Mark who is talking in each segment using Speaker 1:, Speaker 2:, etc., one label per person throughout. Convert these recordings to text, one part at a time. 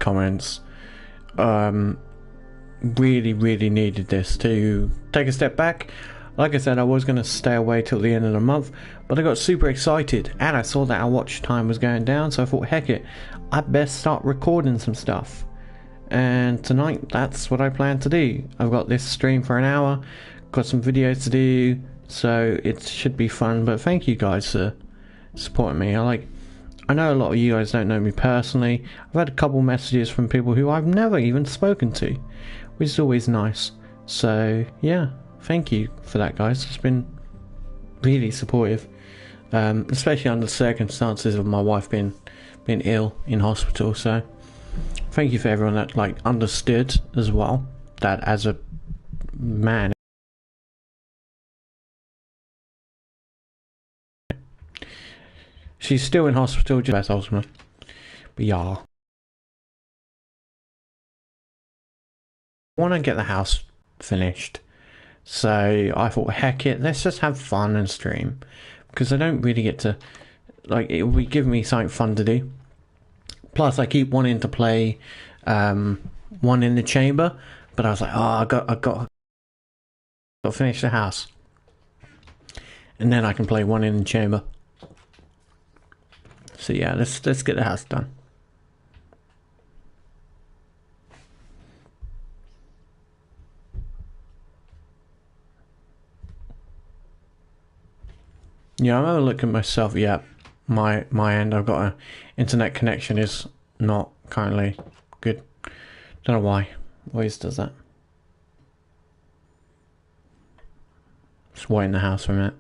Speaker 1: comments. Really needed this to take a step back. Like I said, I was going to stay away till the end of the month, but I got super excited and I saw that our watch time was going down, so I thought, heck it, I best start recording some stuff. And tonight, that's what I plan to do. I've got this stream for an hour, got some videos to do, so it should be fun. But thank you guys for supporting me. I know a lot of you guys don't know me personally. I've had a couple messages from people who I've never even spoken to, which is always nice. So yeah, thank you for that, guys. It's been really supportive, especially under the circumstances of my wife being ill in hospital. So thank you for everyone that understood as well, that as a man, she's still in hospital, just ultimately. But yeah, I want to get the house finished, so I thought, heck it, let's just have fun and stream, because I don't really get to, it will give me something fun to do. Plus I keep wanting to play One in the Chamber, but I was like, oh, I got to finish the house, and then I can play One in the Chamber. So yeah, let's get the house done. Yeah, I'm having a look at myself. Yeah, my end, I've got an internet connection is not currently good. Don't know why. Always does that. Just wait in the house for a minute.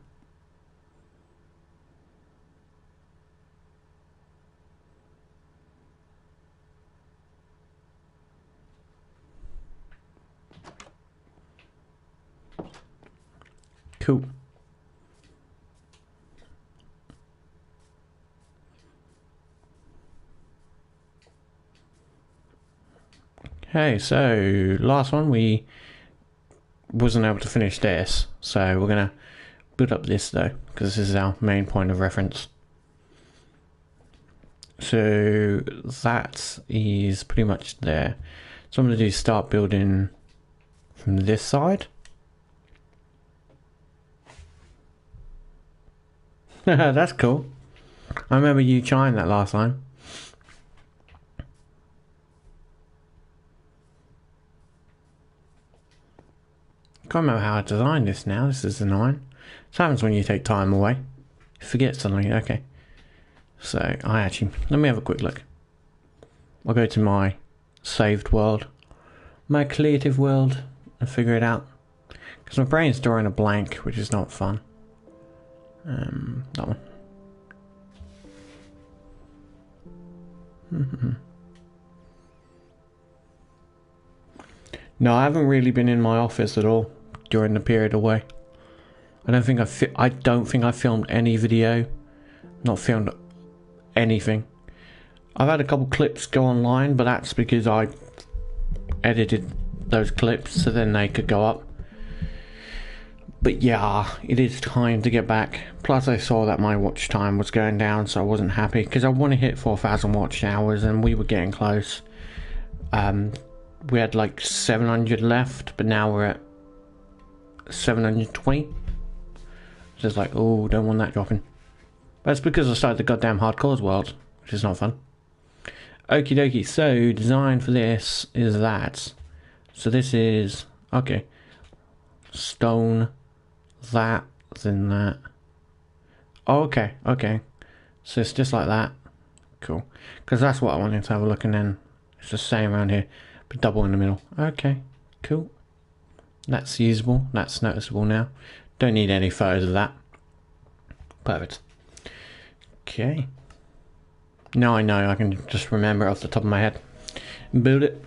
Speaker 1: Cool. Okay, so last one we wasn't able to finish this, so we're gonna build up this though, because this is our main point of reference. So that is pretty much there. So I'm gonna do is start building from this side. That's cool. I remember you trying that last time. Can't remember how I designed this now. This is annoying. This happens when you take time away. You forget something. Okay. So let me have a quick look. I'll go to my saved world, my creative world, and figure it out. Because my brain's drawing a blank, which is not fun. That one. No, I haven't really been in my office at all during the period away. I don't think I filmed any video, not filmed anything. I've had a couple clips go online, but that's because I edited those clips so then they could go up. But yeah, it is time to get back. Plus I saw that my watch time was going down, so I wasn't happy, because I want to hit 4,000 watch hours and we were getting close. We had 700 left, but now we're at 720. Just oh, don't want that dropping. That's because I started the goddamn hardcore world, which is not fun. Okie dokie, so design for this is that. So this is, okay, stone, that, then that. Oh, okay, so it's just like that. Cool, because that's what I wanted to have a look, and then it's the same around here, but double in the middle. Okay, cool. That's usable, that's noticeable now. Don't need any photos of that. Perfect. Okay. Now I know, I can just remember it off the top of my head. Build it.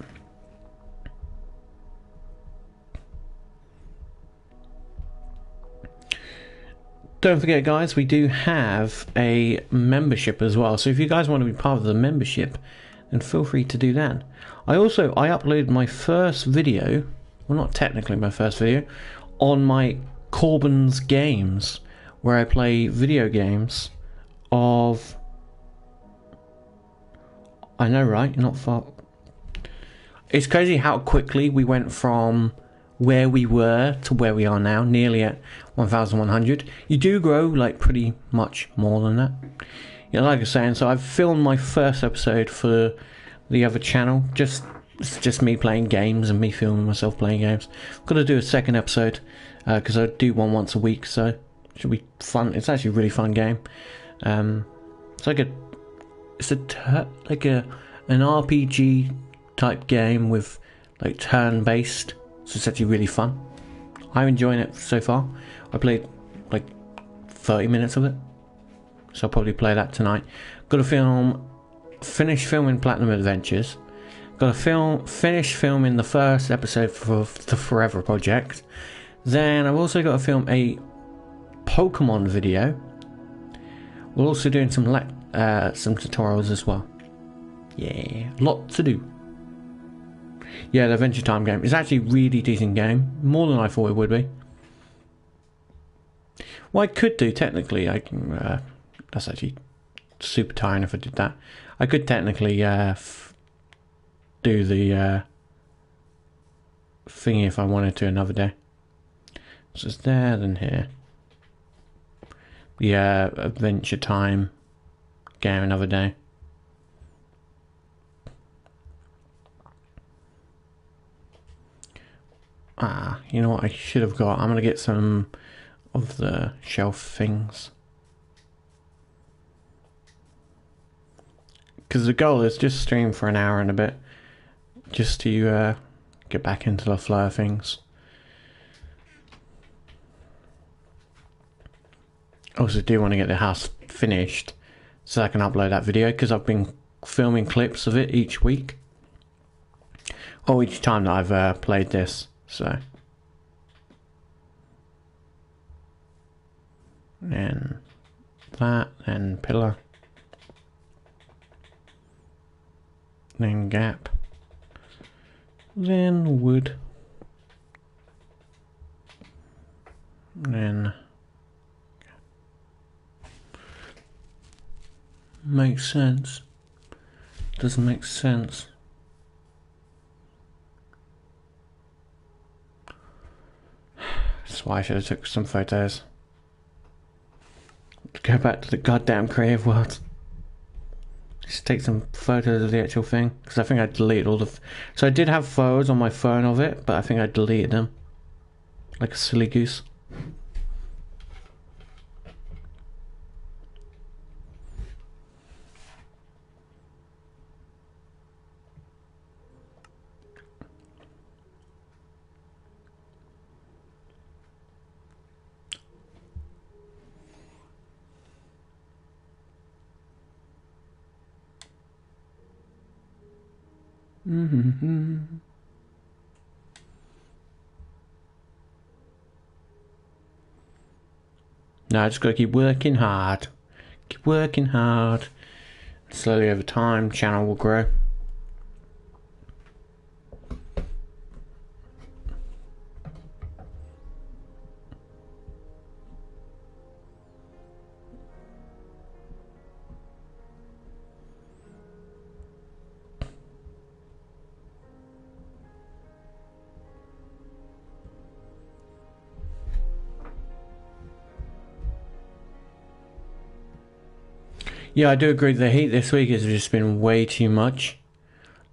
Speaker 1: Don't forget, guys, we do have a membership as well. So if you guys want to be part of the membership, then feel free to do that. I uploaded my first video, well, not technically my first video, on my Corban's Games, where I play video games of, I know, right? Not far. It's crazy how quickly we went from where we were to where we are now, nearly at 1,100. You do grow like pretty much more than that. Yeah, like I was saying, so I've filmed my first episode for the other channel. It's just me playing games and me filming myself playing games. I've got to do a second episode because I do one once a week, so it should be fun. It's actually a really fun game. It's like an RPG type game with like turn-based. So it's actually really fun. I'm enjoying it so far. I played like 30 minutes of it, so I'll probably play that tonight. Got to finish filming Platinum Adventures. Got to finish filming the first episode for the Forever Project. Then I've also got to film a Pokemon video. We're also doing some tutorials as well. Yeah, lot to do. Yeah, the Adventure Time game is actually a really decent game, more than I thought it would be. What I could do technically, I can. That's actually super tiring if I did that. I could technically do the thingy if I wanted to another day. So it's there, then here. Yeah, Adventure Time game another day. You know what I should have got? I'm going to get some of the shelf things. Because the goal is just stream for an hour and a bit. Just to get back into the flow of things. I also do want to get the house finished so I can upload that video, because I've been filming clips of it each week. Or each time that I've played this. So, then that, then pillar, then gap, then wood, then makes sense. Doesn't make sense. That's why I should have took some photos. Go back to the goddamn creative world. Just take some photos of the actual thing, because I think I deleted all the. So I did have photos on my phone of it, but I think I deleted them like a silly goose. No, I just gotta keep working hard. Keep working hard. Slowly over time, channel will grow. Yeah, I do agree. The heat this week has just been way too much.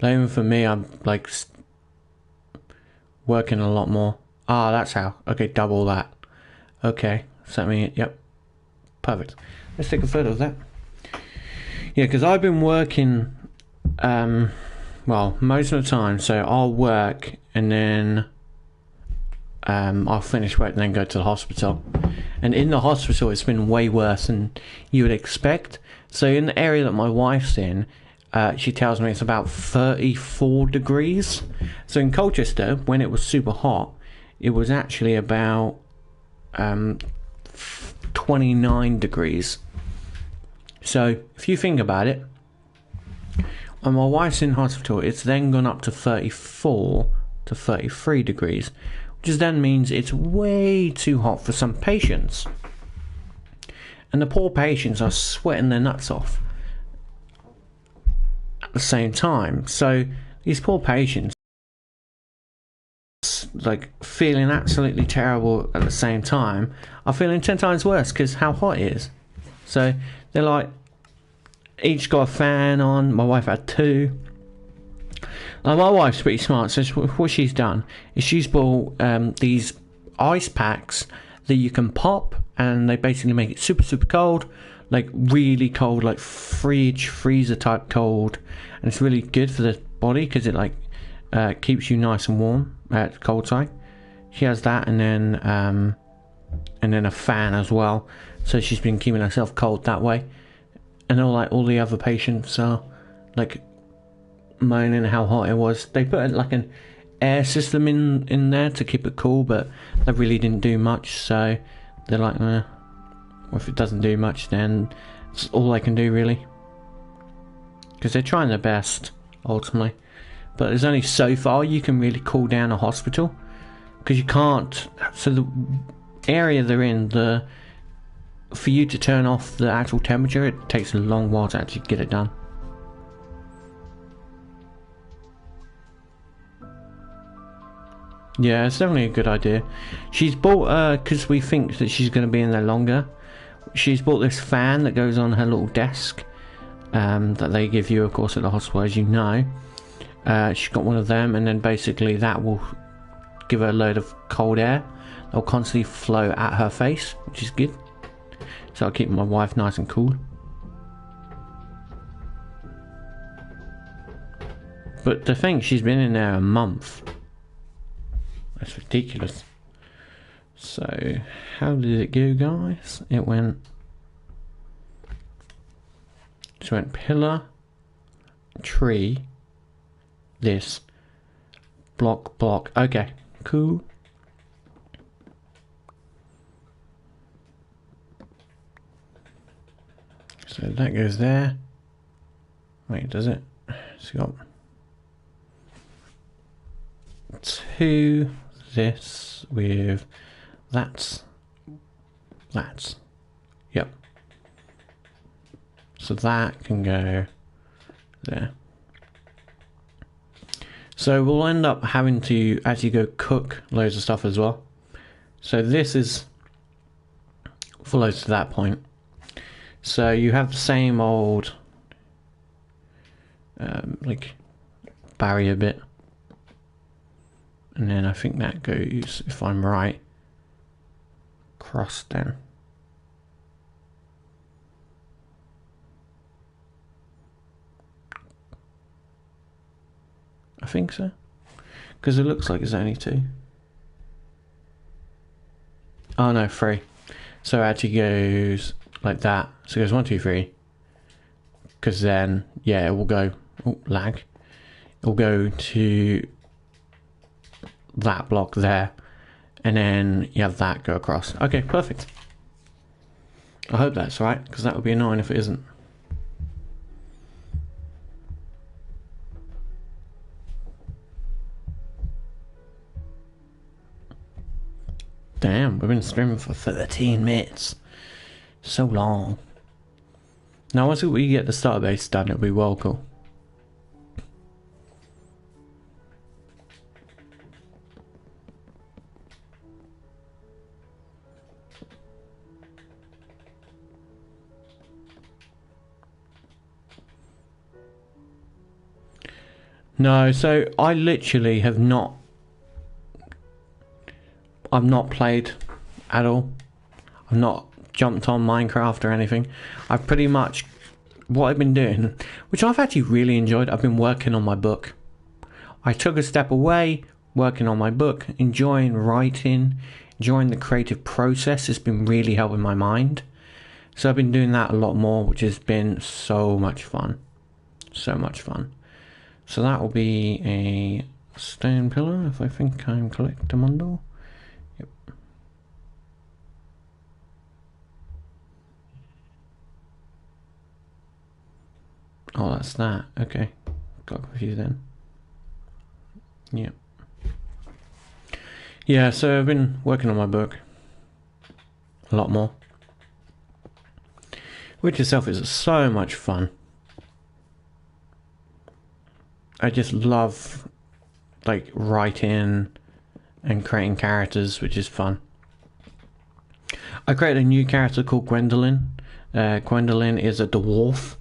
Speaker 1: Like, even for me, I'm like working a lot more. Ah, that's how. Okay, double that. Okay, so that means, yep, perfect. Let's take a photo of that. Yeah, because I've been working, well, most of the time. So I'll work and then I'll finish work and then go to the hospital. And in the hospital, it's been way worse than you would expect. So in the area that my wife's in, she tells me it's about 34 degrees. So in Colchester, when it was super hot, it was actually about 29 degrees. So if you think about it, when my wife's in hospital, it's then gone up to 34 to 33 degrees, which then means it's way too hot for some patients. And the poor patients are sweating their nuts off at the same time. So these poor patients like feeling absolutely terrible at the same time are feeling 10 times worse because how hot it is. So they're like, each got a fan on. My wife had two. My wife's pretty smart, so what she's done is she's bought these ice packs that you can pop, and they basically make it super, super cold, like really cold, like freezer type cold, and it's really good for the body because it like keeps you nice and warm at cold side. She has that, and then a fan as well, so she's been keeping herself cold that way. And all the other patients are like moaning how hot it was. They put like an air system in there to keep it cool, but that really didn't do much, so they're like, well, if it doesn't do much, then it's all they can do really, because they're trying their best ultimately, but there's only so far you can really cool down a hospital, because you can't. So the area they're in, for you to turn off the actual temperature, it takes a long while to actually get it done. Yeah, it's definitely a good idea. She's bought, because we think that she's going to be in there longer, she's bought this fan that goes on her little desk, that they give you, of course, at the hospital, as you know. She's got one of them, and then basically that will give her a load of cold air. They'll constantly flow at her face, which is good. So I'll keep my wife nice and cool. But to think she's been in there a month. That's ridiculous. So, how did it go, guys? It went pillar, tree, this, block. Okay, cool. So that goes there. Wait, does it? It's got 2, this with that's. Yep. So that can go there. So we'll end up having to actually go cook loads of stuff as well. So this is follows to that point. So you have the same old like barrier bit, and then I think that goes, if I'm right, across then. I think so, because it looks like it's only 2. Oh no, 3. So it actually goes like that. So it goes 1, 2, 3. Because then, yeah, it will go. Oh, lag. It will go to that block there, and then you have that go across. Okay, perfect. I hope that's right, because that would be annoying if it isn't. Damn, we've been streaming for 13 minutes. So long. Now once we get the starter base done, it'll be well cool. No, so I literally have not. I've not played at all. I've not jumped on Minecraft or anything. I've pretty much, what I've been doing, which I've actually really enjoyed, I've been working on my book. I took a step away, working on my book, enjoying writing, enjoying the creative process. It's been really helping my mind. So I've been doing that a lot more, which has been so much fun. So much fun. So that will be a stone pillar, if I think I'm collectamundo. Yep. Oh, that's that. Okay. Got confused then. Yep. Yeah, so I've been working on my book a lot more, which itself is so much fun. I just love like writing and creating characters, which is fun. I created a new character called Gwendolyn. Gwendolyn is a dwarf.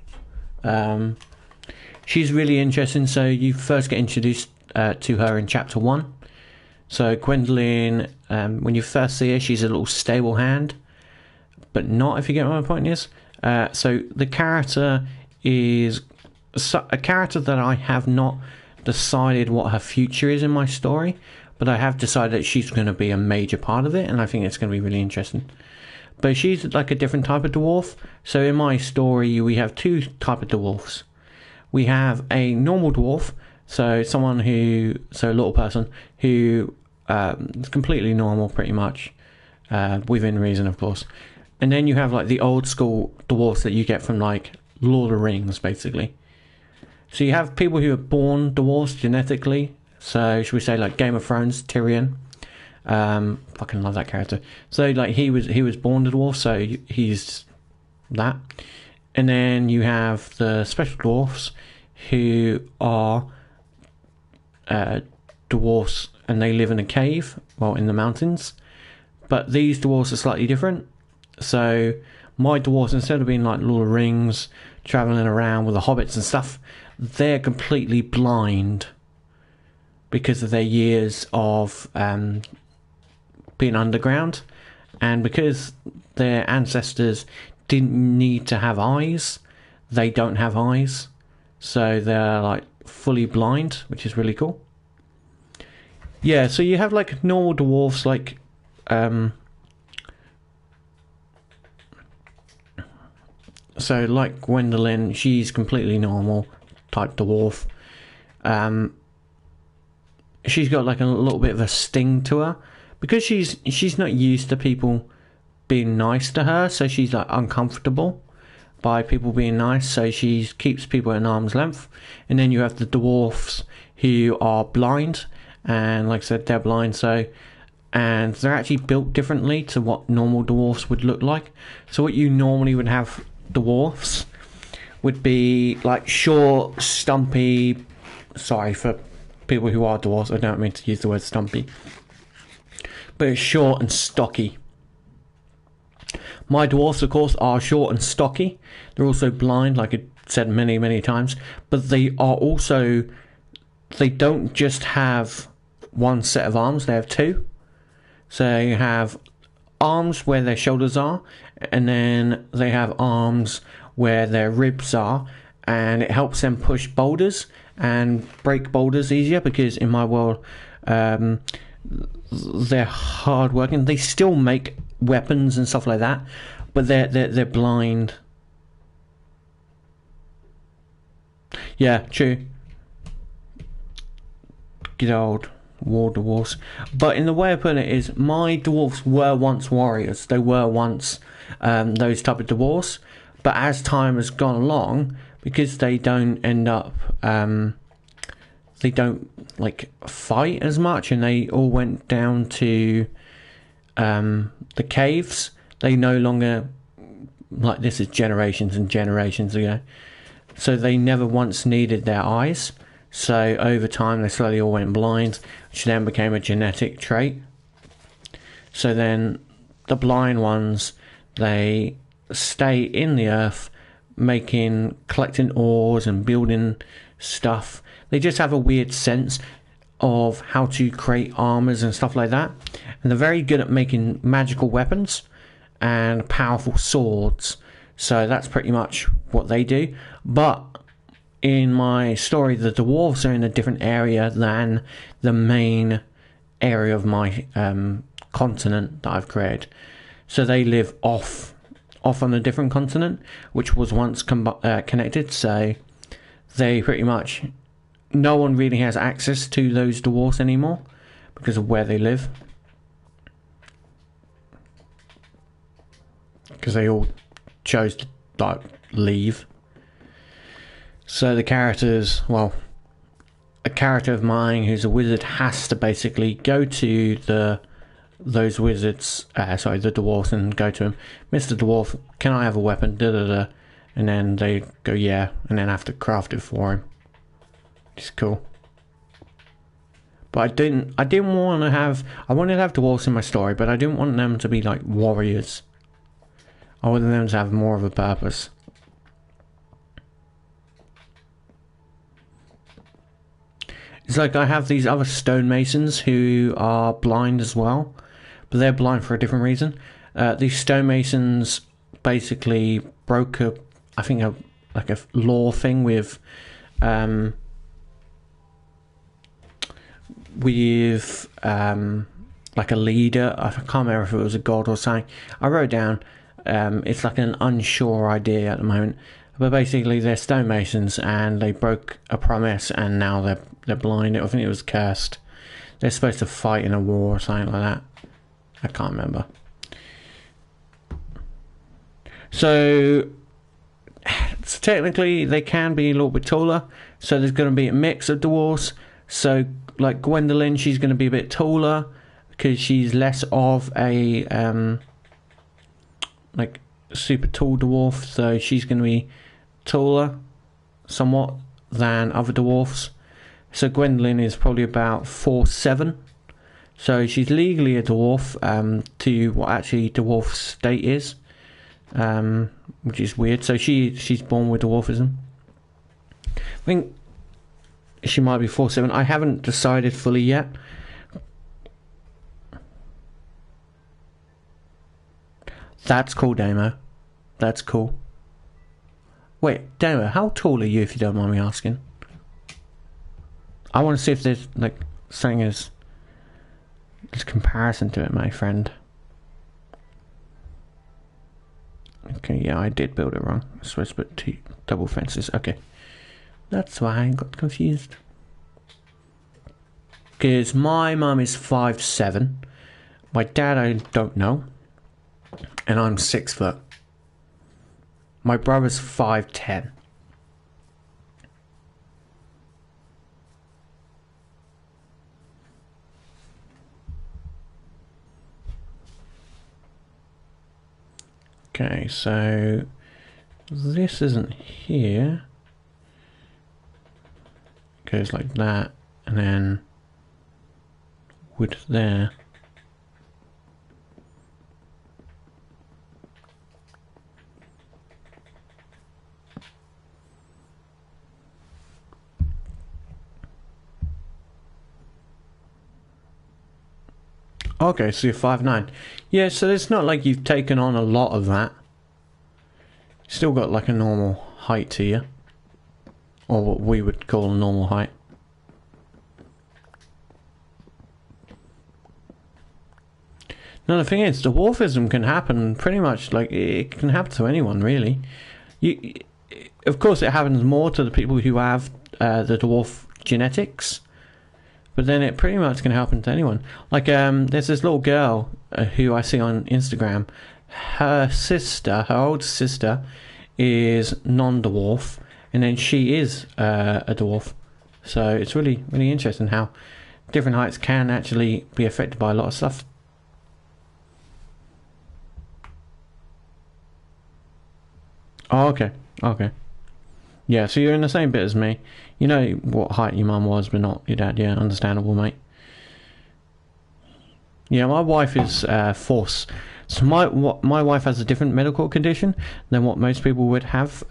Speaker 1: She's really interesting. So you first get introduced to her in chapter 1. So Gwendolyn, when you first see her, she's a little stable hand, but not, if you get what my point is. So the character is a character that I have not decided what her future is in my story, but I have decided that she's going to be a major part of it, and I think it's going to be really interesting. But she's like a different type of dwarf. So in my story, we have two type of dwarfs. We have a normal dwarf, so a little person who is completely normal, pretty much, within reason, of course. And then you have like the old school dwarfs that you get from like Lord of the Rings, basically. So you have people who are born dwarfs genetically. So should we say like Game of Thrones, Tyrion? Fucking love that character. So like he was born a dwarf, so he's that. And then you have the special dwarfs who are dwarfs, and they live in a cave, well, in the mountains. But these dwarfs are slightly different. So my dwarfs, instead of being like Lord of the Rings, traveling around with the hobbits and stuff, they're completely blind because of their years of being underground, and because their ancestors didn't need to have eyes, they don't have eyes, so they're like fully blind, which is really cool. Yeah, so you have like normal dwarfs, like so like Gwendolyn, she's completely normal type dwarf. She's got like a little bit of a sting to her because she's not used to people being nice to her, so she's like uncomfortable by people being nice, so she keeps people at an arm's length. And then you have the dwarfs who are blind, and like I said, they're blind, and they're actually built differently to what normal dwarfs would look like. So what you normally would have dwarfs would be like short, stumpy, sorry for people who are dwarfs, I don't mean to use the word stumpy, but it's short and stocky. My dwarfs, of course, are short and stocky. They're also blind, like I said many times, but they don't just have one set of arms, they have two. So you have arms where their shoulders are, and then they have arms where their ribs are, and it helps them push boulders and break boulders easier, because in my world they're hard working. They still make weapons and stuff like that, but they're blind. Yeah, true. Good old war dwarfs. But in the way I put it is, my dwarfs were once warriors. They were once those type of dwarfs, but as time has gone along, because they don't end up they don't like fight as much, and they all went down to the caves. They no longer, like, this is generations and generations ago, so they never once needed their eyes. So over time they slowly all went blind, which then became a genetic trait. So then the blind ones, they stay in the earth collecting ores and building stuff. They just have a weird sense of how to create armors and stuff like that, and they're very good at making magical weapons and powerful swords. So that's pretty much what they do. But in my story, the dwarves are in a different area than the main area of my continent that I've created. So they live off on a different continent, which was once connected. So they pretty much, no one really has access to those dwarves anymore because of where they live, because they all chose to like leave. So the characters, well, a character of mine who's a wizard has to basically go to those wizards, the dwarves, and go to him, Mr. Dwarf, can I have a weapon? Da da da. And then they go, yeah, and then have to craft it for him. It's cool. But I didn't want to have. I wanted to have dwarves in my story, but I didn't want them to be like warriors. I wanted them to have more of a purpose. It's like I have these other stonemasons who are blind as well, but they're blind for a different reason. These stonemasons basically broke a, I think like a law thing with like a leader. I can't remember if it was a god or something. I wrote down. It's like an unsure idea at the moment. But basically, they're stonemasons, and they broke a promise, and now they're blind. I think it was cursed. They're supposed to fight in a war or something like that. I can't remember. So technically, they can be a little bit taller. So there's going to be a mix of dwarves. So like Gwendolyn, she's going to be a bit taller because she's less of a like super tall dwarf. So she's going to be taller somewhat than other dwarfs. So Gwendolyn is probably about 4'7". So she's legally a dwarf to what actually dwarf state is, which is weird. So she's born with dwarfism. I think she might be 4'7". I haven't decided fully yet. That's cool, Damo. That's cool. Wait, Damo, how tall are you, if you don't mind me asking? I want to see if there's like something as comparison to it, my friend. Okay, yeah, I did build it wrong. I'm supposed to put 2 double fences. Okay, that's why I got confused. Because my mum is 5'7". My dad, I don't know. And I'm 6 foot. My brother's 5'10". Okay, so this isn't here. It goes like that, and then wood there. Okay, so you're 5'9". Yeah, so it's not like you've taken on a lot of that. Still got like a normal height to you. Or what we would call a normal height. Now the thing is, dwarfism can happen pretty much, like, it can happen to anyone, really. Of course it happens more to the people who have the dwarf genetics. But then it pretty much can happen to anyone. Like, there's this little girl who I see on Instagram. Her older sister, is non-dwarf, and then she is a dwarf. So it's really, really interesting how different heights can actually be affected by a lot of stuff. Oh, okay. Okay. Yeah, so you're in the same bit as me. You know what height your mum was, but not your dad. Yeah, understandable, mate. Yeah, my wife is force. So my wife has a different medical condition than what most people would have.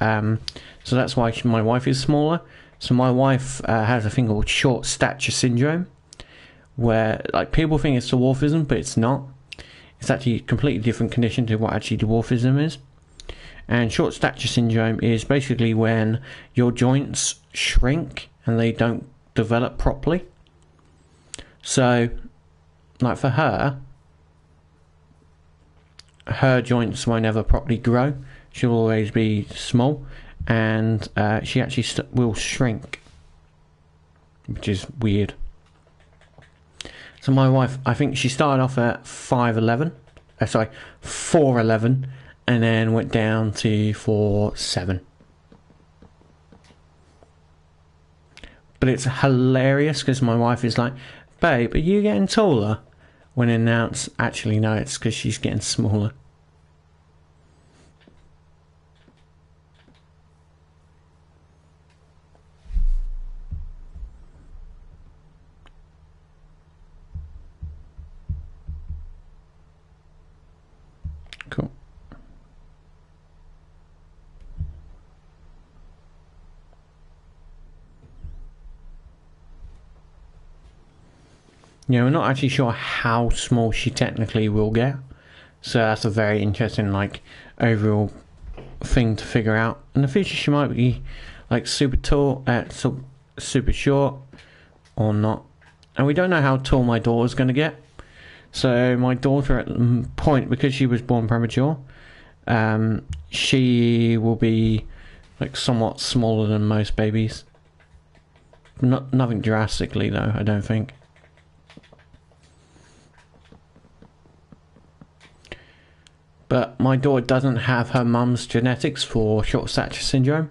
Speaker 1: So that's why my wife is smaller. So my wife has a thing called short stature syndrome, where like people think it's dwarfism, but it's not. It's actually a completely different condition to what actually dwarfism is. And short stature syndrome is basically when your joints shrink and they don't develop properly. So, like for her joints won't ever properly grow. She'll always be small, and she actually will shrink, which is weird. So my wife, I think she started off at 4'11", and then went down to 4'7". But it's hilarious because my wife is like, "Babe, are you getting taller?" When announced, actually no, it's because she's getting smaller. Cool. Yeah, we're not actually sure how small she technically will get. So that's a very interesting, like, overall thing to figure out. In the future, she might be, like, super tall, super short, or not. And we don't know how tall my daughter's going to get. So my daughter, at the point, because she was born premature, she will be, like, somewhat smaller than most babies. Nothing drastically, though, I don't think. But my daughter doesn't have her mum's genetics for short stature syndrome,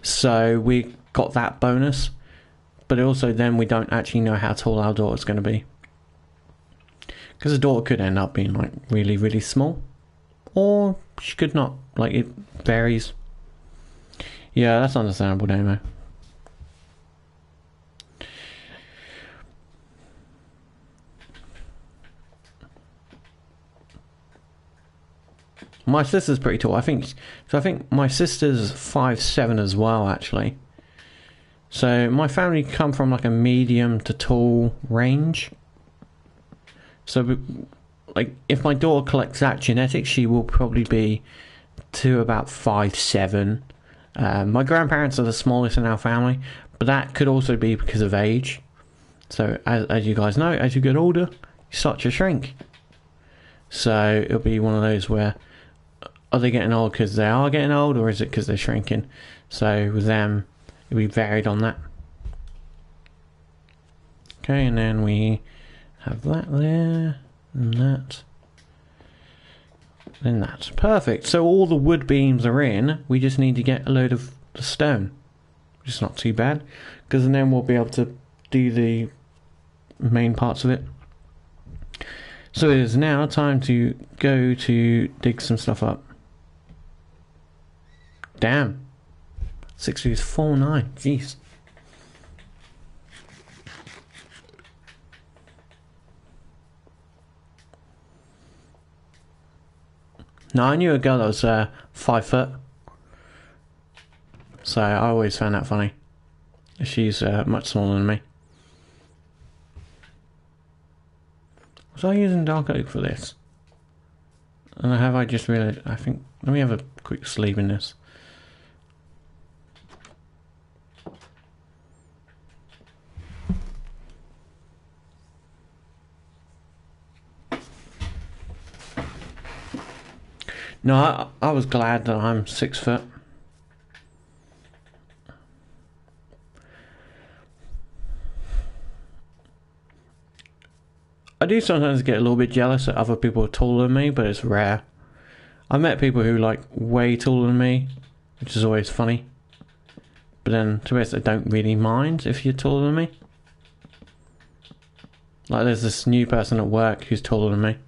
Speaker 1: so we got that bonus. But also then we don't actually know how tall our daughter's going to be. Because the daughter could end up being like really, really small. Or she could not. Like, it varies. Yeah, that's understandable, Damo. My sister's pretty tall. I think my sister's 5'7" as well, actually. So my family come from like a medium to tall range. So, like, if my daughter collects that genetics, she will probably be to about 5'7". My grandparents are the smallest in our family, but that could also be because of age. So, as you guys know, as you get older, you start to shrink. So it'll be one of those where, are they getting old because they are getting old, or is it because they're shrinking? So with them, it'll be varied on that. Okay, and then we have that there, and that, then that. Perfect. So all the wood beams are in. We just need to get a load of the stone, which is not too bad, because then we'll be able to do the main parts of it. So it is now time to go to dig some stuff up. Damn. 6.49. Jeez. Now, I knew a girl that was 5 foot. So I always found that funny. She's much smaller than me. Was I using dark oak for this? And have I just realised? I think. Let me have a quick sleeve in this. No, I was glad that I'm 6 foot. I do sometimes get a little bit jealous that other people are taller than me, but it's rare. I've met people who like way taller than me, which is always funny. But then, to be honest, I don't really mind if you're taller than me. Like, there's this new person at work who's taller than me.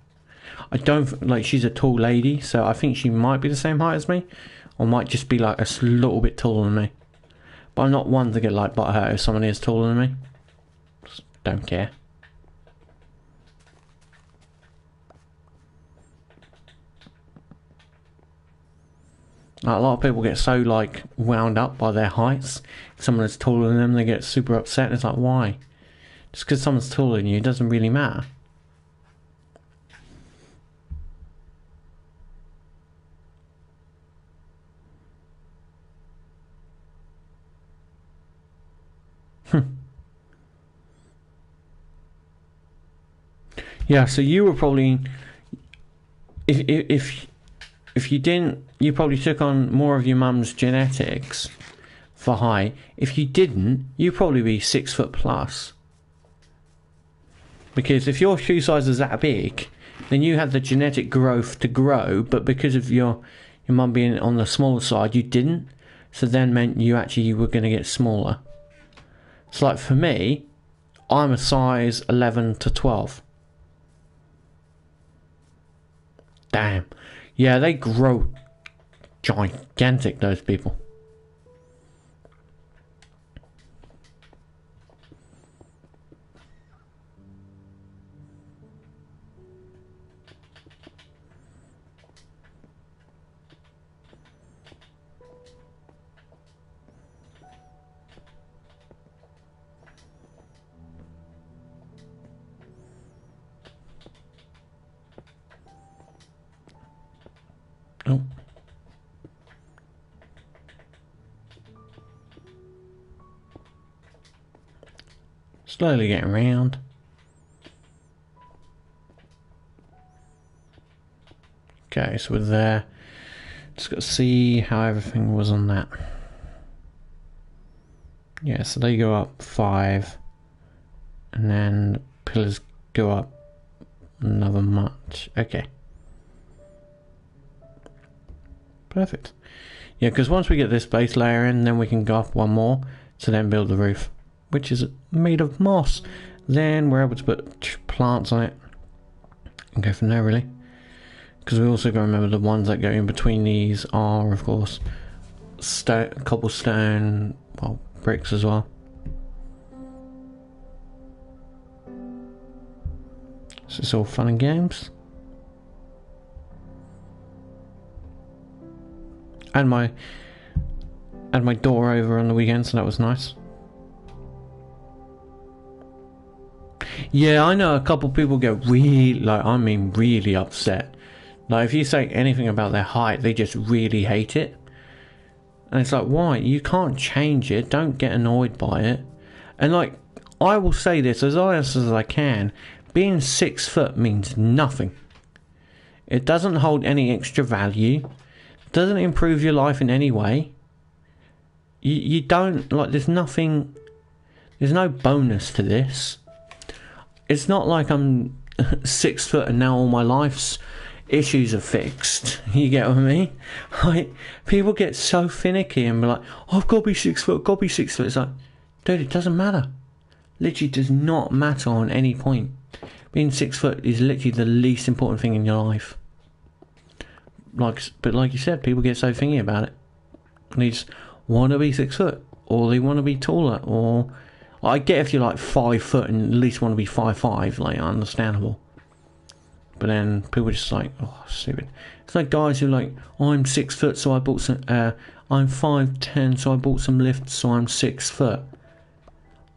Speaker 1: I don't, like, she's a tall lady, so I think she might be the same height as me, or might just be like a little bit taller than me. But I'm not one to get like butthurt if someone is taller than me. Just don't care. Like, a lot of people get so like wound up by their heights. If someone is taller than them, they get super upset. It's like, why? Just because someone's taller than you, it doesn't really matter. Yeah, so you were probably, if you didn't, you probably took on more of your mum's genetics for height. If you didn't, you'd probably be 6 foot plus. Because if your shoe size is that big, then you had the genetic growth to grow, but because of your mum being on the smaller side, you didn't. So then meant you actually were going to get smaller. So like for me, I'm a size 11 to 12. Damn. Yeah, they grow gigantic, those people. Slowly getting round. Okay, so we're there. Just got to see how everything was on that. Yeah, so they go up 5. And then the pillars go up another much. Okay. Perfect. Yeah, because once we get this base layer in, then we can go up one more to then build the roof, which is made of moss. Then we're able to put plants on it and go from there, really. Because we also got to remember the ones that go in between these are, of course, cobblestone, well, bricks as well. So it's all fun and games. And my door over on the weekend, so that was nice. Yeah, I know a couple people get really, I mean really upset. Like if you say anything about their height, they just really hate it. And it's like, why? You can't change it. Don't get annoyed by it. And like, I will say this as honest as I can. Being 6 foot means nothing. It doesn't hold any extra value. Doesn't improve your life in any way. You don't, like, there's nothing, there's no bonus to this. It's not like I'm 6 foot and now all my life's issues are fixed. You get what I mean? Like, people get so finicky and be like, oh, I've got to be 6 foot, got to be 6 foot. It's like, dude, it doesn't matter. Literally does not matter on any point. Being 6 foot is literally the least important thing in your life. But like you said, people get so thingy about it. They just want to be 6 foot, or they want to be taller, or I get if you're like 5 foot and at least want to be 5'5", like understandable. But then people are just like, oh, stupid. It's like guys who are like, oh, I'm 6 foot, so I bought some. I'm 5'10", so I bought some lifts, so I'm 6 foot.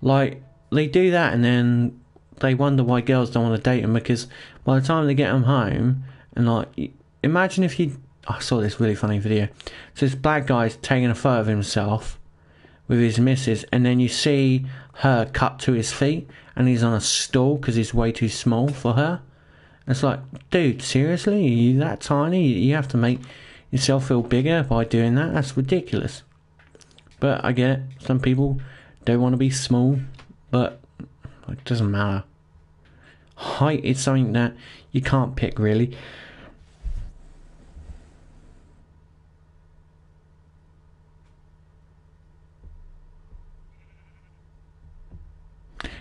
Speaker 1: Like they do that, and then they wonder why girls don't want to date them, because by the time they get them home, and like, imagine if you, I saw this really funny video. So this black guy's taking a photo of himself with his missus, and then you see her cut to his feet, and he's on a stool because he's way too small for her. And it's like, dude, seriously? Are you that tiny? You have to make yourself feel bigger by doing that? That's ridiculous. But I get it. Some people don't want to be small, but it doesn't matter. Height is something that you can't pick, really.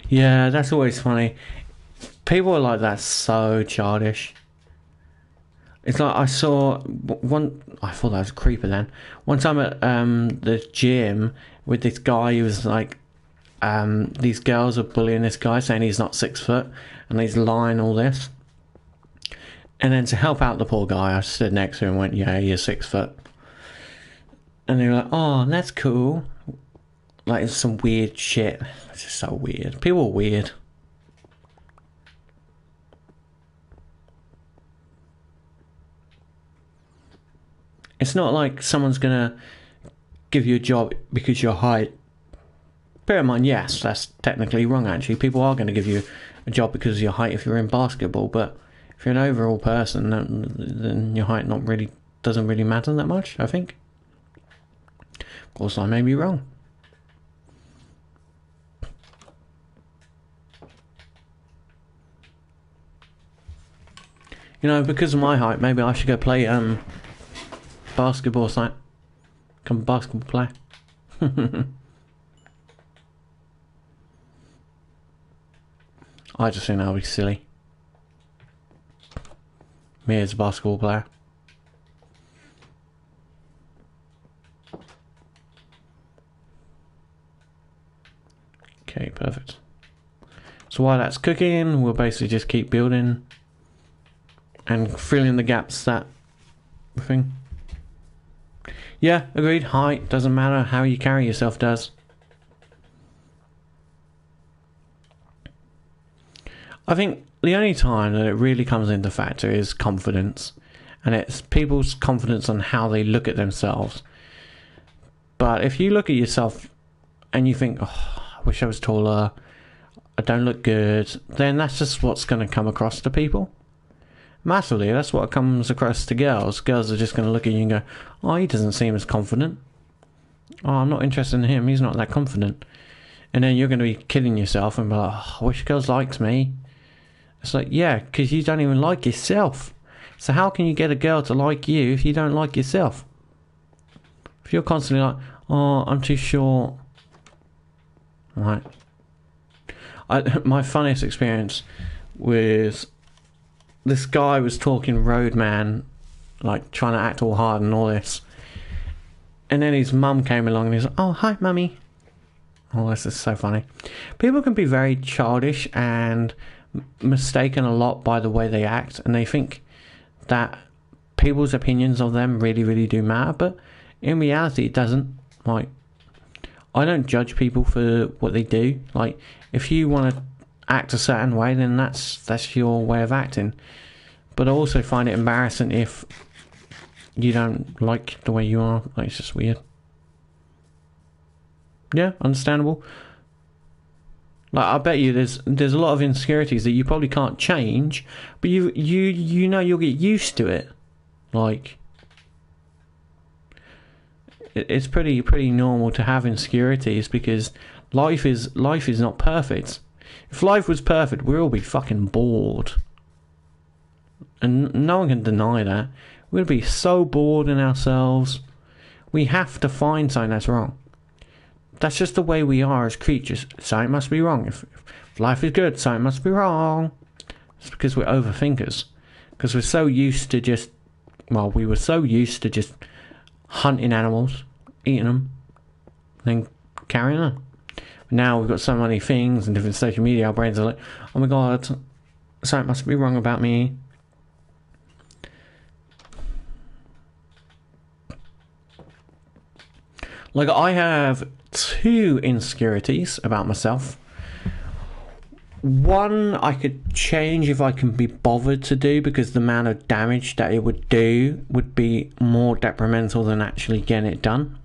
Speaker 1: Yeah, that's always funny. People are like that, so childish. It's like I saw one. I thought that was a creeper then. One time at the gym with this guy who was like, these girls are bullying this guy, saying he's not 6 foot, and he's lying all this. And then to help out the poor guy, I stood next to him and went, "Yeah, you're 6 foot." And they were like, "Oh, that's cool." Like, it's some weird shit. It's just so weird. People are weird. It's not like someone's gonna give you a job because your height. Bear in mind, yes, that's technically wrong actually. People are gonna give you a job because of your height if you're in basketball, but if you're an overall person, then your height doesn't really matter that much, I think. Of course, I may be wrong. You know, because of my height, maybe I should go play basketball or something. Become a basketball player. I just think that would be silly. Me as a basketball player. Okay, perfect. So while that's cooking, we'll basically just keep building and filling the gaps that thing. Yeah, agreed. Height doesn't matter. How you carry yourself does. I think the only time that it really comes into factor is confidence. And it's people's confidence on how they look at themselves. But if you look at yourself and you think, oh, I wish I was taller, I don't look good, then that's just what's going to come across to people. Massively, that's what comes across to girls. Girls are just going to look at you and go, oh, he doesn't seem as confident. Oh, I'm not interested in him, he's not that confident. And then you're going to be kidding yourself and be like, oh, I wish girls liked me. It's like, yeah, because you don't even like yourself. So how can you get a girl to like you if you don't like yourself? If you're constantly like, oh, I'm too short. Right. My funniest experience was this guy was talking roadman, like trying to act all hard and all this. And then his mum came along and he's like, oh, hi, mummy. Oh, this is so funny. People can be very childish and mistaken a lot by the way they act, and they think that people's opinions of them really, really do matter, but in reality it doesn't. Like, I don't judge people for what they do. Like, if you want to act a certain way, then that's your way of acting. But I also find it embarrassing if you don't like the way you are. Like, it's just weird. Yeah, understandable. Like, I bet you there's a lot of insecurities that you probably can't change, but you know you'll get used to it. Like, it's pretty normal to have insecurities because life is not perfect. If life was perfect, we'd all be fucking bored, and no one can deny that. We'd be so bored in ourselves. We have to find something that's wrong. That's just the way we are as creatures. Something must be wrong. If life is good, something must be wrong. It's because we're overthinkers. Because we're so used to just... Well, we were so used to just hunting animals, eating them, then carrying on. Now we've got so many things and different social media, our brains are like, oh my god, something must be wrong about me. Like, I have 2 insecurities about myself. One I could change if I can be bothered to do, because the amount of damage that it would do would be more detrimental than actually getting it done.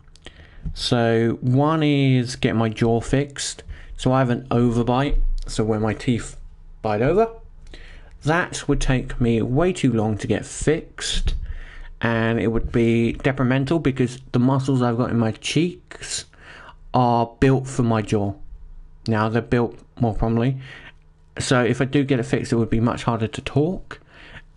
Speaker 1: So one is get my jaw fixed. So I have an overbite, so when my teeth bite over, that would take me way too long to get fixed. And it would be detrimental because the muscles I've got in my cheeks are built for my jaw. Now they're built more properly. So if I do get it fixed, it would be much harder to talk.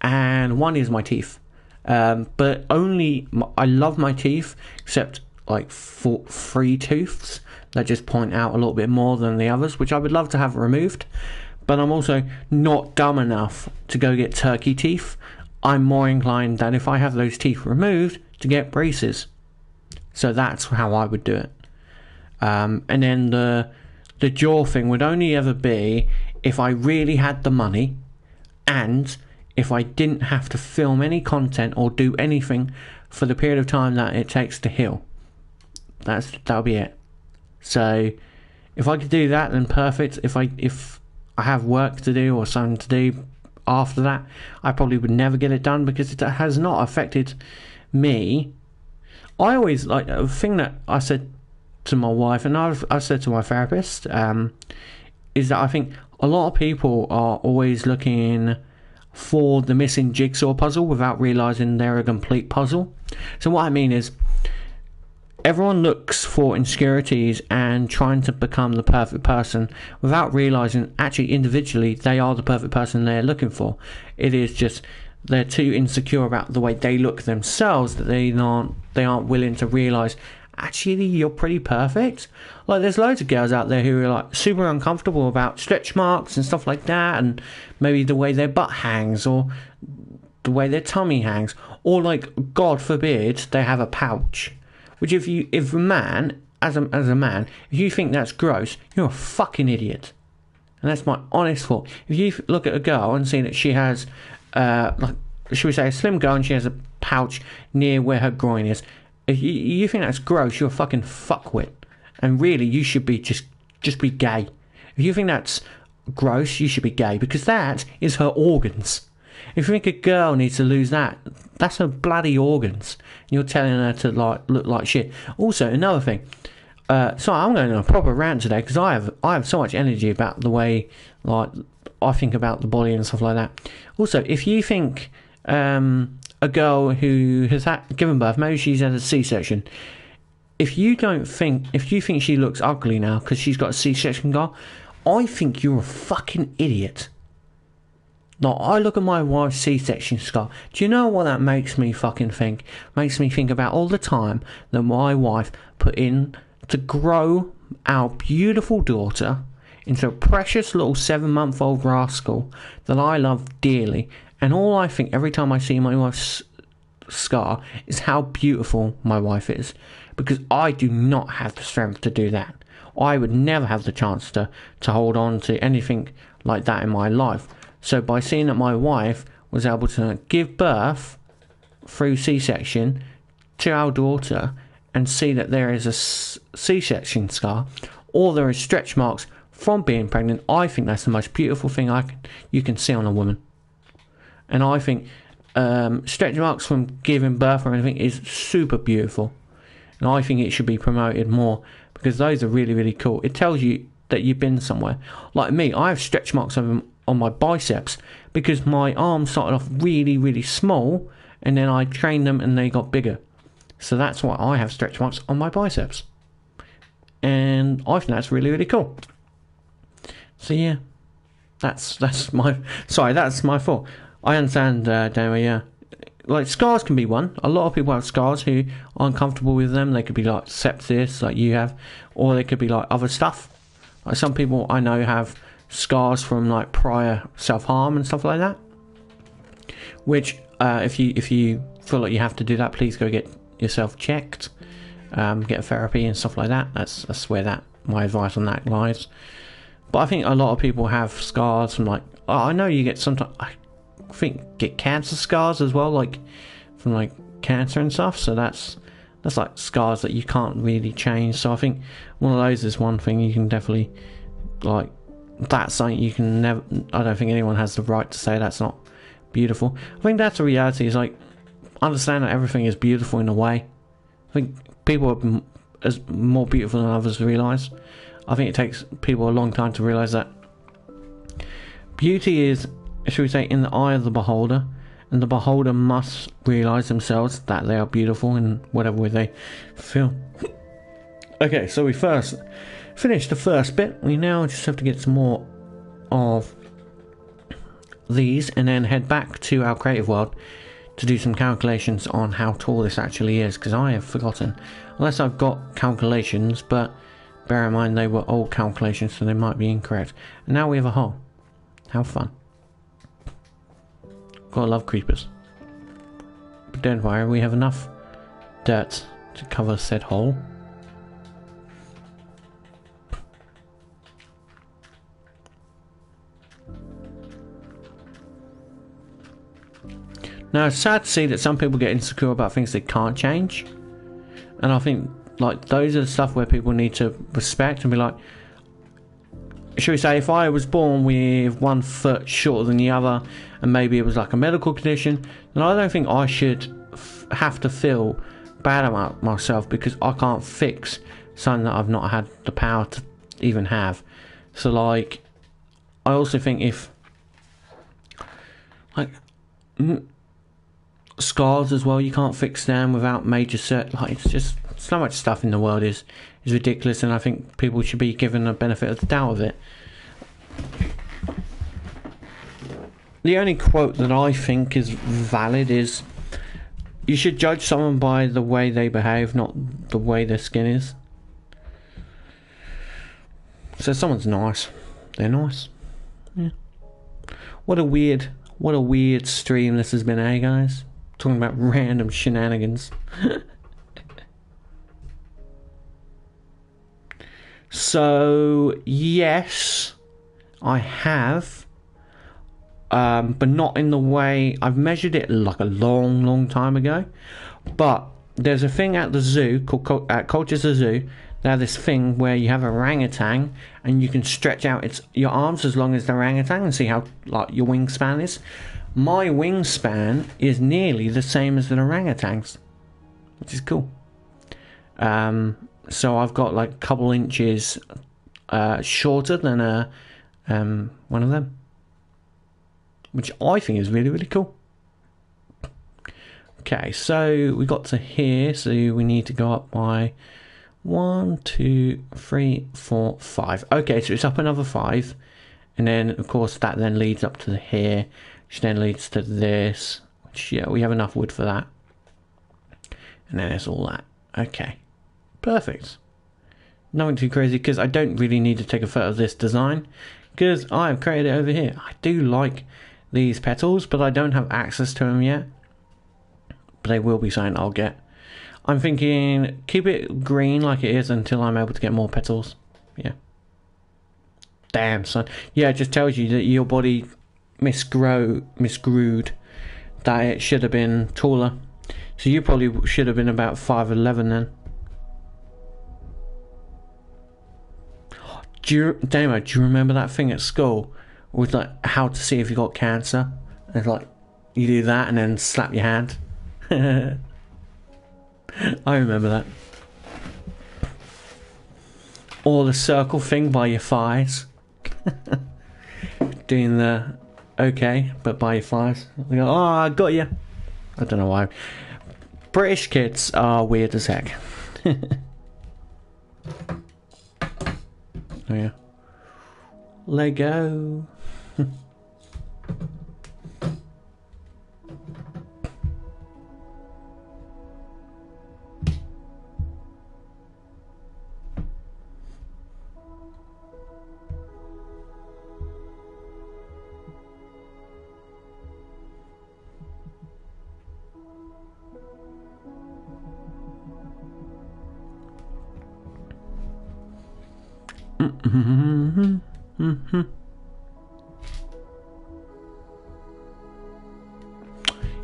Speaker 1: And one is my teeth. But only, I love my teeth, except like 3 tooths that just point out a little bit more than the others, which I would love to have removed. But I'm also not dumb enough to go get turkey teeth. I'm more inclined that if I have those teeth removed, to get braces. So that's how I would do it. And then the jaw thing would only ever be if I really had the money, and if I didn't have to film any content or do anything for the period of time that it takes to heal. That'll be it. So if I could do that, then perfect. If I have work to do or something to do after that, I probably would never get it done because it has not affected me. I always, like, a thing that I said to my wife, and I've said to my therapist, is that I think a lot of people are always looking for the missing jigsaw puzzle without realizing they're a complete puzzle. So what I mean is, everyone looks for insecurities and trying to become the perfect person without realizing actually individually they are the perfect person they're looking for. It is just they're too insecure about the way they look themselves that they aren't willing to realize actually you're pretty perfect. Like, there's loads of girls out there who are like super uncomfortable about stretch marks and stuff like that, and maybe the way their butt hangs or the way their tummy hangs, or like, God forbid, they have a pouch. Which if a man, as a man, if you think that's gross, you're a fucking idiot. And that's my honest thought. If you look at a girl and see that she has, like, should we say a slim girl, and she has a pouch near where her groin is, if you think that's gross, you're a fucking fuckwit. And really, you should be just be gay. If you think that's gross, you should be gay, because that is her organs. If you think a girl needs to lose that, that's her bloody organs. You're telling her to like look like shit. Also, another thing, So I'm going on a proper rant today because I have so much energy about the way like I think about the body and stuff like that. Also, if you think a girl who has given birth, maybe she's had a C-section, if you think she looks ugly now because she's got a C-section scar, I think you're a fucking idiot. Like, I look at my wife's C-section scar. Do you know what that makes me fucking think? Makes me think about all the time that my wife put in to grow our beautiful daughter into a precious little 7-month-old rascal that I love dearly. And all I think every time I see my wife's scar is how beautiful my wife is. Because I do not have the strength to do that. I would never have the chance to hold on to anything like that in my life. So by seeing that my wife was able to give birth through C-section to our daughter and see that there is a C-section scar or there is stretch marks from being pregnant, I think that's the most beautiful thing you can see on a woman. And I think stretch marks from giving birth or anything is super beautiful. And I think it should be promoted more because those are really, really cool. It tells you that you've been somewhere. Like me, I have stretch marks on my biceps because my arms started off really, really small and then I trained them and they got bigger. So that's why I have stretch marks on my biceps. And I think that's really, really cool. So yeah, that's my fault. I understand, Damo, yeah. Like, scars can be one. A lot of people have scars who aren't comfortable with them. They could be like sepsis, like you have, or they could be like other stuff. Like some people I know have scars from like prior self-harm and stuff like that. Which, if you feel like you have to do that, please go get yourself checked, get therapy and stuff like that. That's where my advice on that lies. But I think a lot of people have scars from like, I know you get sometimes. I think get cancer scars as well, like from like cancer and stuff. So that's like scars that you can't really change. So I think one of those is one thing you can definitely like. That's something you can never. I don't think anyone has the right to say that's not beautiful. I think that's the reality. Is like understand that everything is beautiful in a way. I think people are more beautiful than others realise. I think it takes people a long time to realise that beauty is, should we say, in the eye of the beholder, and the beholder must realise themselves that they are beautiful in whatever way they feel. Okay, so we first finished the first bit. We now just have to get some more of these and then head back to our creative world to do some calculations on how tall this actually is, because I have forgotten, unless I've got calculations, but bear in mind they were old calculations, so they might be incorrect. And now we have a hole. How fun. Gotta love creepers. But don't worry, we have enough dirt to cover said hole. Now it's sad to see that some people get insecure about things they can't change. And I think like those are the stuff where people need to respect and be like, should we say, if I was born with 1 foot shorter than the other and maybe it was like a medical condition, then I don't think I should have to feel bad about myself because I can't fix something that I've not had the power to even have. So like, I also think if like scars as well, you can't fix them without major like, it's just so much stuff in the world is ridiculous, and I think people should be given the benefit of the doubt of it. The only quote that I think is valid is, you should judge someone by the way they behave, not the way their skin is. So if someone's nice, they're nice. Yeah. What a weird stream this has been, eh guys? Talking about random shenanigans. So yes, I have, but not in the way I've measured it like a long time ago. But there's a thing at the zoo called at Colchester Zoo. They have this thing where you have a orangutan and you can stretch out your arms as long as the orangutan and see how like your wingspan is. My wingspan is nearly the same as the orangutan's, which is cool. So I've got like a couple inches shorter than one of them, which I think is really, really cool. Okay, so we got to here, so we need to go up by 1, 2, 3, 4, 5. Okay, so it's up another 5, and then of course that then leads up to here, which then leads to this, which, yeah, we have enough wood for that, and then it's all that. Okay, perfect. Nothing too crazy, because I don't really need to take a photo of this design, because I have created it over here. I do like these petals, but I don't have access to them yet. But they will be something I'll get. I'm thinking keep it green like it is until I'm able to get more petals. Yeah. Damn, son. Yeah, it just tells you that your body misgrew that it should have been taller. So you probably should have been about 5'11" then. Damo, do you remember that thing at school with like how to see if you got cancer? And it's like you do that and then slap your hand. I remember that. Or the circle thing by your thighs. Doing the okay, but by your thighs. They go, oh, I got you. I don't know why. British kids are weird as heck. Oh yeah. Lego.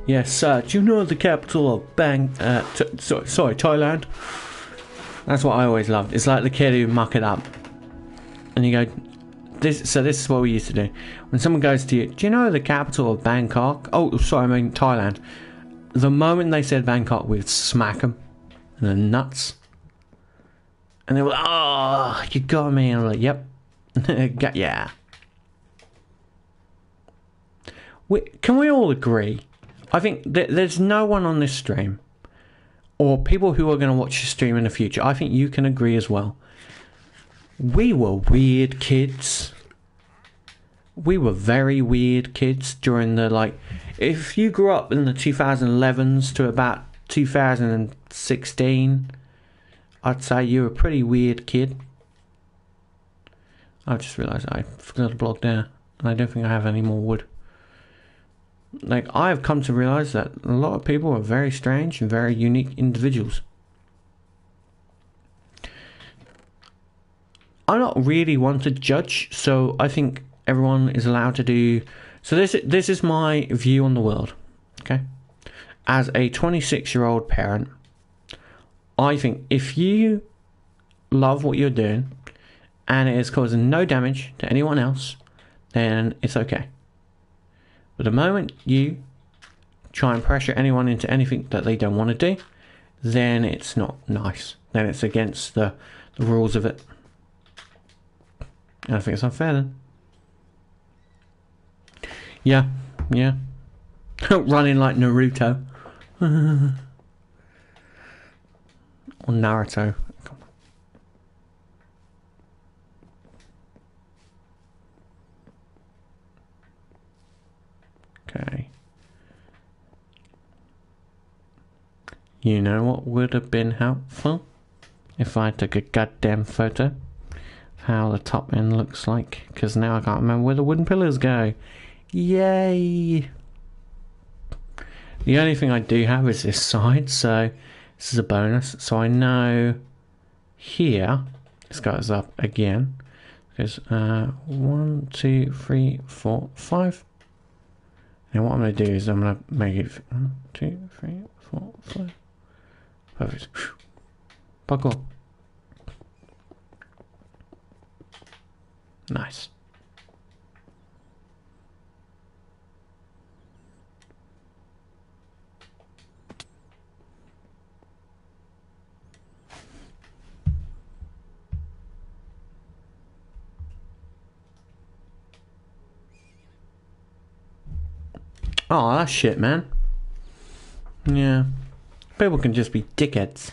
Speaker 1: Yes, do you know the capital of Thailand? That's what I always loved. It's like the kid who muck it up, and you go, this is what we used to do. When someone goes to you, do you know the capital of Bangkok? Oh, sorry, I mean Thailand. The moment they said Bangkok, we'd smack them in the nuts, and they were like, oh, you got me. And I'm like, yep. Got ya. Can we all agree? I think there's no one on this stream, or people who are going to watch the stream in the future, I think you can agree as well. We were weird kids. We were very weird kids during the, like, if you grew up in the 2011s to about 2016, I'd say you were a pretty weird kid. I've just realised I forgot to block there, and I don't think I have any more wood. Like, I have come to realise that a lot of people are very strange and very unique individuals. I'm not really one to judge, so I think everyone is allowed to do... So this is my view on the world, okay? As a 26-year-old parent, I think if you love what you're doing and it is causing no damage to anyone else, then it's okay. But the moment you try and pressure anyone into anything that they don't want to do, then it's not nice. Then it's against the rules of it. And I think it's unfair then. Yeah. Running like Naruto. Or Naruto. Okay. You know what would have been helpful? If I took a goddamn photo of how the top end looks like. Because now I can't remember where the wooden pillars go. Yay! The only thing I do have is this side, so this is a bonus. So I know here, this goes up again. There's 1, 2, 3, 4, 5. And what I'm going to do is I'm going to make it 1, 2, 3, 4, 5. Perfect. Buckle. Nice. Oh, that's shit, man. Yeah. People can just be dickheads.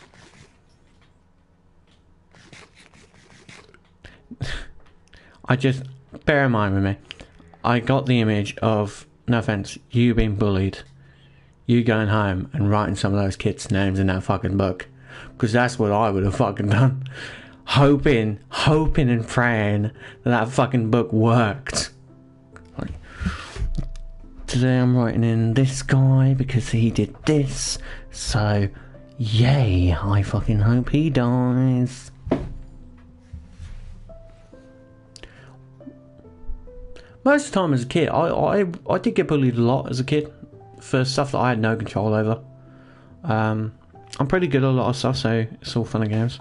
Speaker 1: I just... Bear in mind with me. I got the image of, no offense, you being bullied. You going home and writing some of those kids' names in that fucking book. Because that's what I would have fucking done. Hoping and praying that fucking book worked. Like, today I'm writing in this guy because he did this. So, yay, I fucking hope he dies. Most of the time as a kid, I did get bullied a lot as a kid for stuff that I had no control over. I'm pretty good at a lot of stuff, so it's all fun and games.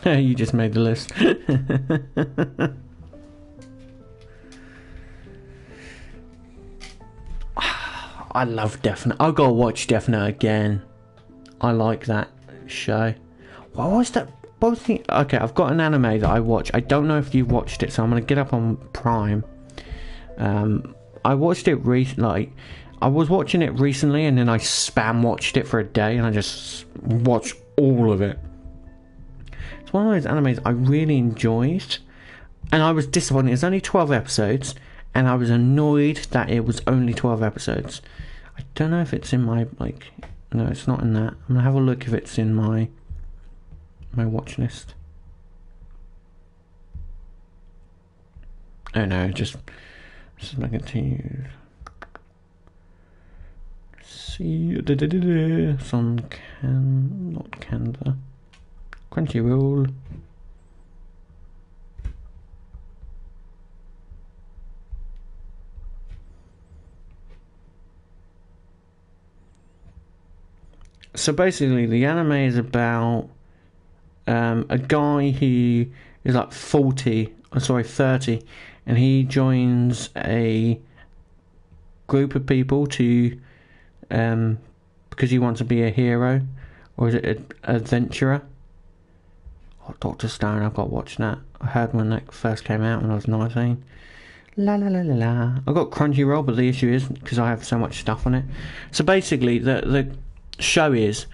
Speaker 1: You just made the list. I love Death Note. I've got to watch Death Note again. I like that show. What was that? Okay, I've got an anime that I watch. I don't know if you watched it, so I'm going to get up on Prime. I watched it I was watching it recently, and then I spam watched it for a day, and I just watched all of it. It's one of those animes I really enjoyed, and I was disappointed. It's only 12 episodes, and I was annoyed that it was only 12 episodes. I don't know if it's in my, no, it's not in that. I'm going to have a look if it's in my watch list. Oh no, just continue. See, some not Canva, Crunchyroll. So basically, the anime is about a guy who is like 30, and he joins a group of people to because he wants to be a hero, or is it an adventurer? Oh, Dr. Stone, I've got to watch that. I heard when that first came out when I was 19. La la la la la. I've got Crunchyroll, but the issue is because I have so much stuff on it. So basically, the show is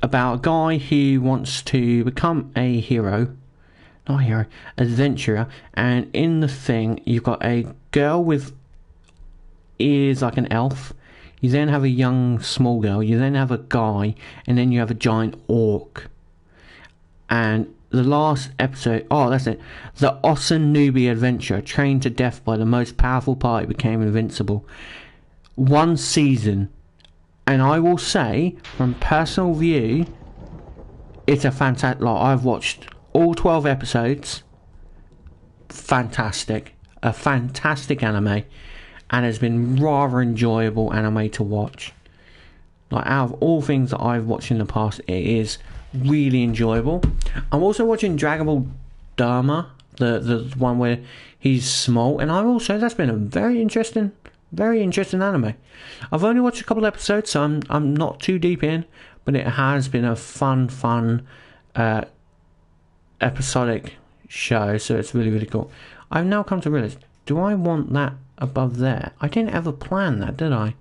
Speaker 1: about a guy who wants to become a hero, not a hero, adventurer, and in the thing you've got a girl with ears like an elf, you then have a young small girl, you then have a guy, and then you have a giant orc. And the last episode, that's it, the Osanubi adventurer, trained to death by the most powerful party, became invincible. One season. And I will say, from personal view, it's a fantastic... I've watched all 12 episodes. Fantastic. A fantastic anime. And it's been rather enjoyable anime to watch. Out of all things that I've watched in the past, it is really enjoyable. I'm also watching Dragon Ball Dharma, the one where he's small. And that's been a very interesting anime. I've only watched a couple of episodes, so I'm not too deep in, but it has been a fun episodic show, so it's really, really cool. I've now come to realise, do I want that above there? I didn't ever plan that, did I?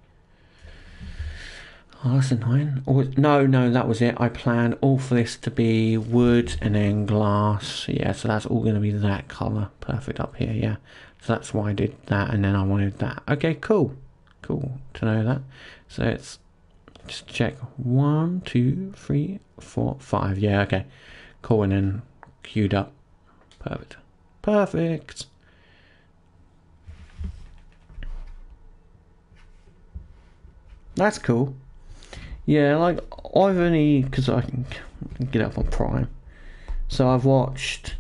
Speaker 1: Oh, that's annoying. No, that was it. I planned all for this to be wood and then glass. Yeah, so that's all going to be that colour. Perfect up here, yeah. So that's why I did that, and then I wanted that. Okay, cool to know that. So it's just check 1, 2, 3, 4, 5. Yeah, okay, cool, and then queued up. Perfect. That's cool. Yeah, I've only, because I can get up on Prime, so I've watched.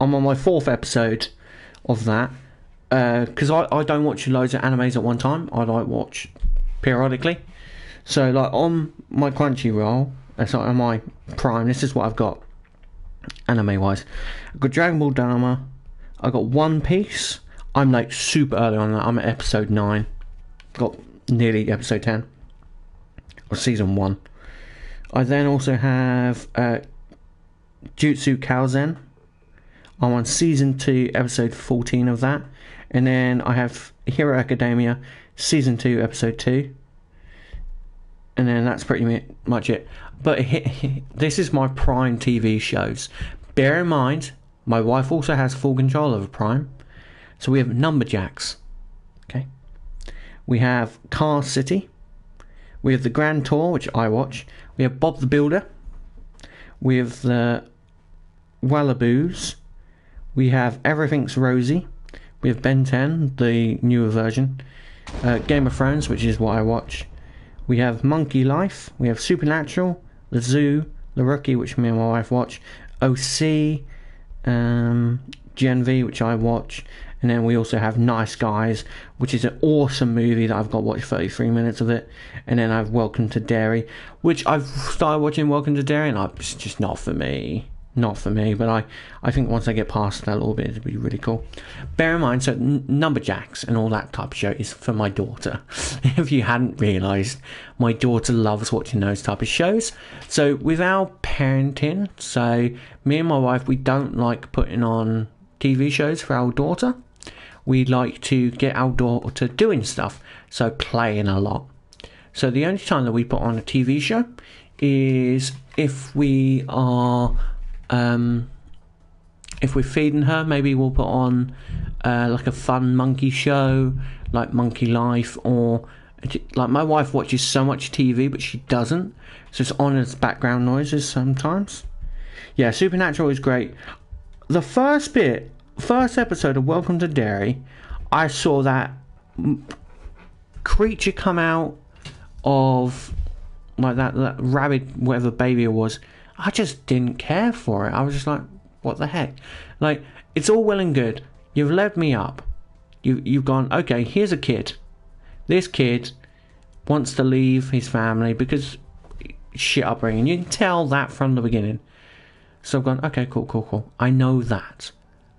Speaker 1: I'm on my 4th episode of that, because I don't watch loads of animes at one time. I watch periodically. So on my Crunchyroll, on my Prime, this is what I've got anime wise. I've got Dragon Ball Dharma, I've got One Piece. I'm super early on that. I'm at episode 9. Got nearly episode 10 or season 1. I then also have Jutsu Kaisen. I'm on season 2, episode 14 of that. And then I have Hero Academia, season 2, episode 2. And then that's pretty much it. But this is my Prime TV shows. Bear in mind, my wife also has full control over Prime. So we have Numberjacks. Okay. We have Car City. We have The Grand Tour, which I watch. We have Bob the Builder. We have the Wallaboos. We have Everything's Rosy. We have Ben 10, the newer version. Game of Thrones, which is what I watch. We have Monkey Life. We have Supernatural, The Zoo, The Rookie, which me and my wife watch. OC, Gen V, which I watch. And then we also have Nice Guys, which is an awesome movie that I've got to watch 33 minutes of it. And then I have Welcome to Derry, which I've started watching Welcome to Derry, and it's just not for me. Not for me, but I think once I get past that a little bit, it'll be really cool. Bear in mind, so Numberjacks and all that type of show is for my daughter. If you hadn't realised, my daughter loves watching those type of shows. So with our parenting, so me and my wife, we don't like putting on TV shows for our daughter. We like to get our daughter doing stuff, so playing a lot. So the only time that we put on a TV show is if we are if we're feeding her. Maybe we'll put on like a fun monkey show, like Monkey Life, or like my wife watches so much TV, but she doesn't, so it's on as background noises sometimes. Yeah, Supernatural is great. The first episode of Welcome to Derry, I saw that creature come out of like that rabbit, whatever baby it was. I just didn't care for it. I was just like, what the heck? Like, it's all well and good. You've led me up. You've gone, okay, here's a kid. This kid wants to leave his family because shit upbringing. You can tell that from the beginning. So I've gone, okay, cool. I know that.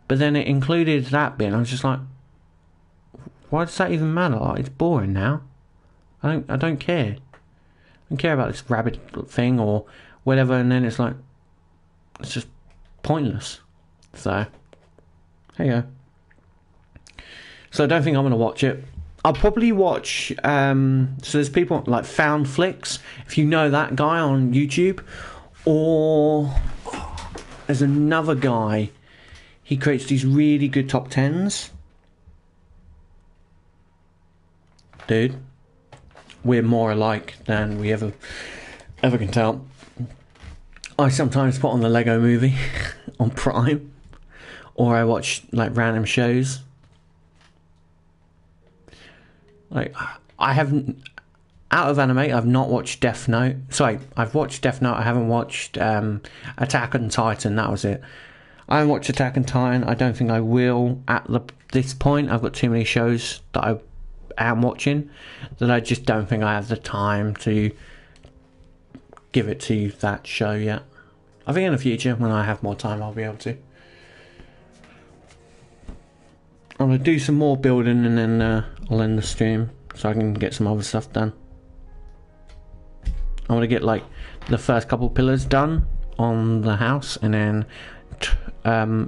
Speaker 1: But then it included that bit, and I was just like, why does that even matter? Like, it's boring now. I don't care. I don't care about this rabbit thing or whatever, and then it's like, it's just pointless. So, there you go. So I don't think I'm going to watch it. I'll probably watch, so there's people like Found Flicks, if you know that guy on YouTube, or there's another guy, he creates these really good top 10s. Dude, we're more alike than we ever can tell. I sometimes put on the Lego Movie on Prime, or I watch like random shows. Like, I haven't, out of anime, I've not watched Death Note. Sorry, I've watched Death Note. I haven't watched Attack on Titan. That was it. I haven't watched Attack on Titan. I don't think I will at this point. I've got too many shows that I am watching that I just don't think I have the time to give it to that show yet. I think in the future, when I have more time, I'll be able to. I'm going to do some more building, and then I'll end the stream so I can get some other stuff done. I want to get like the first couple pillars done on the house, and then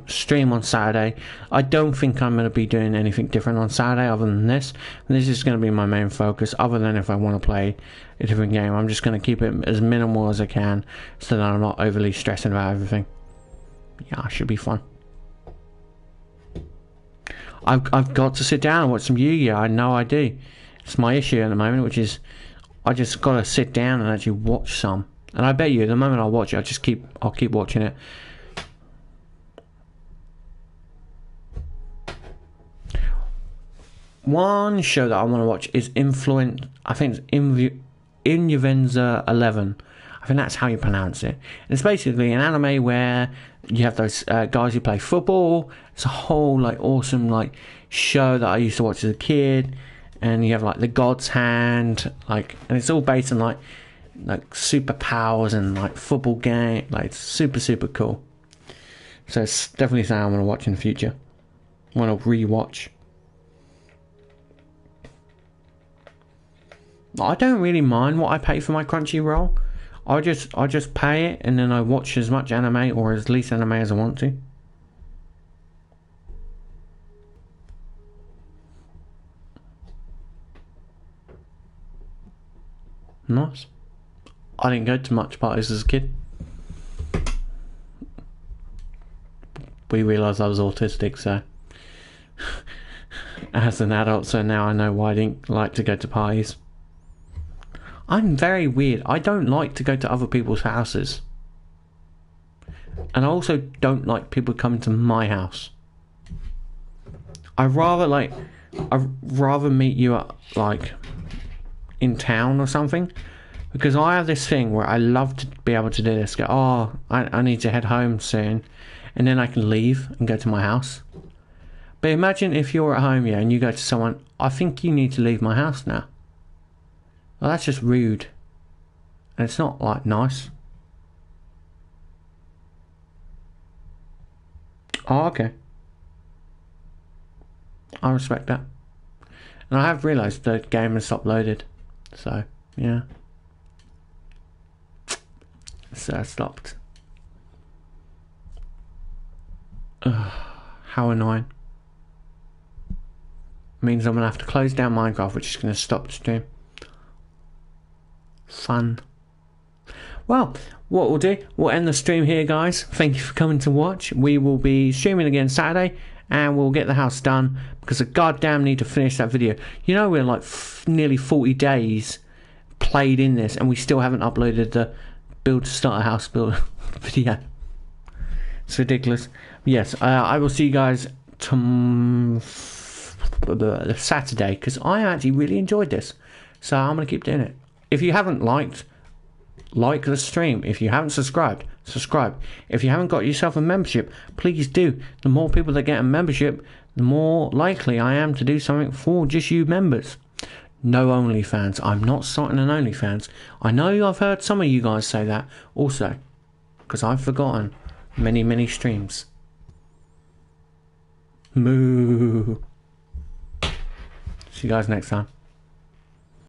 Speaker 1: stream on Saturday. I don't think I'm going to be doing anything different on Saturday other than this. And this is going to be my main focus, other than if I want to play a different game. I'm just going to keep it as minimal as I can so that I'm not overly stressing about everything. Yeah, it should be fun. I've got to sit down and watch some Yu-Gi-Oh! I know I do. It's my issue at the moment, which is I just got to sit down and actually watch some. And I bet you, the moment I watch it, I'll keep watching it. One show that I want to watch is I think it's Influenza 11. I think that's how you pronounce it. And it's basically an anime where you have those guys who play football. It's a whole like awesome like show that I used to watch as a kid. And you have like the God's Hand, like, and it's all based on like superpowers and like football game. Like, it's super cool. So it's definitely something I'm going to watch in the future. I want to rewatch. I don't really mind what I pay for my Crunchyroll. I just pay it, and then I watch as much anime or as least anime as I want to. Nice. I didn't go to much parties as a kid. We realised I was autistic, so as an adult, so now I know why I didn't like to go to parties. I'm very weird. I don't like to go to other people's houses. And I also don't like people coming to my house. I'd rather meet you at, like, in town or something. Because I have this thing where I love to be able to do this. Go, oh, I need to head home soon. And then I can leave and go to my house. But imagine if you're at home, yeah, and you go to someone, I think you need to leave my house now. Well, that's just rude. And it's not, like, nice. Oh, okay. I respect that. And I have realised the game has uploaded. So, yeah. So I stopped. How annoying. Means I'm going to have to close down Minecraft, which is going to stop the stream. Fun. Well, what we'll do, we'll end the stream here, guys. Thank you for coming to watch. We will be streaming again Saturday, and we'll get the house done, because I goddamn need to finish that video. You know, we're like nearly 40 days played in this, and we still haven't uploaded the build to start a house build video. It's ridiculous. Yes, I will see you guys Saturday, because I actually really enjoyed this, so I'm going to keep doing it. If you haven't liked, like the stream. If you haven't subscribed, subscribe. If you haven't got yourself a membership, please do. The more people that get a membership, the more likely I am to do something for just you members. No OnlyFans. I'm not starting an OnlyFans. I know I've heard some of you guys say that also, because I've forgotten many streams. Moo. See you guys next time.